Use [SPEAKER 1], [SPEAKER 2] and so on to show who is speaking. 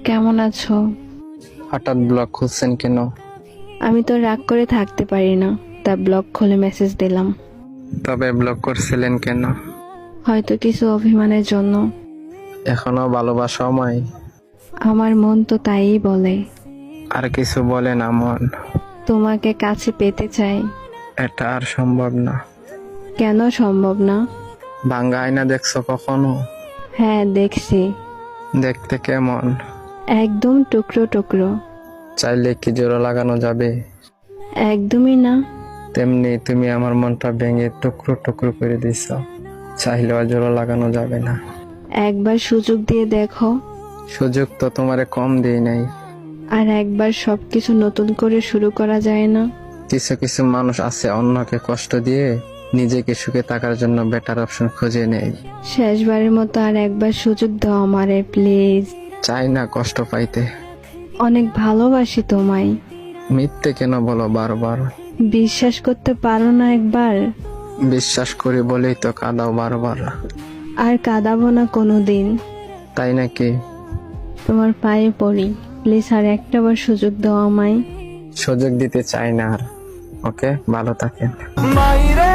[SPEAKER 1] কেমন আছো?
[SPEAKER 2] হঠাৎ ব্লগ খুলছেন কেন?
[SPEAKER 1] আমি তো রাগ করে থাকতে পারি না, তা ব্লগ খুলে মেসেজ দিলাম।
[SPEAKER 2] তবে ব্লগ করছিলেন কেন?
[SPEAKER 1] হয়তো কিছু অভিমানের জন্য।
[SPEAKER 2] এখনো ভালোবাসা আমায়?
[SPEAKER 1] আমার মন তো তাই বলে।
[SPEAKER 2] আর কিছু বলে না মন?
[SPEAKER 1] তোমাকে কাছে পেতে চাই।
[SPEAKER 2] এটা আর সম্ভব না।
[SPEAKER 1] কেন সম্ভব না?
[SPEAKER 2] ভাঙ্গা আয়না দেখছো কখনো?
[SPEAKER 1] হ্যাঁ, দেখছি।
[SPEAKER 2] দেখতে কেমন?
[SPEAKER 1] একদম টুকরো টুকরো।
[SPEAKER 2] চাইলে কি জোড়া লাগানো যাবে?
[SPEAKER 1] একদমই না।
[SPEAKER 2] তেমনি তুমি আমার মনটা ভেঙে টুকরো টুকরো করে দিছ, চাইলেও আর জোড়া লাগানো যাবে না।
[SPEAKER 1] একবার সুযোগ দিয়ে দেখো।
[SPEAKER 2] সুযোগ তো তোমারে কম দিই নাই।
[SPEAKER 1] আর একবার সবকিছু নতুন করে শুরু করা যায় না?
[SPEAKER 2] কিছু কিছু মানুষ আছে অন্যকে কষ্ট দিয়ে নিজেকে সুখে থাকার জন্য বেটার অপশন খুঁজে নেয়।
[SPEAKER 1] শেষবারের মতো আর একবার সুযোগ দাও আমারে, প্লিজ।
[SPEAKER 2] চাই না কষ্ট পাইতে।
[SPEAKER 1] অনেক ভালোবাসি তোমায়।
[SPEAKER 2] মিথ্যে কেন বলো বারবার?
[SPEAKER 1] বিশ্বাস করতে পারো না একবার?
[SPEAKER 2] বিশ্বাস করি বলেই তো কাঁদাও বারবার।
[SPEAKER 1] আর কাঁদাবো না কোনোদিন।
[SPEAKER 2] তাই নাকি?
[SPEAKER 1] তোমার পায়ে পড়ি, প্লিজ আর একটাবার সুযোগ দাও আমায়।
[SPEAKER 2] সুযোগ দিতে চাই না আর। ওকে, ভালো থাকেন।
[SPEAKER 3] মাইরে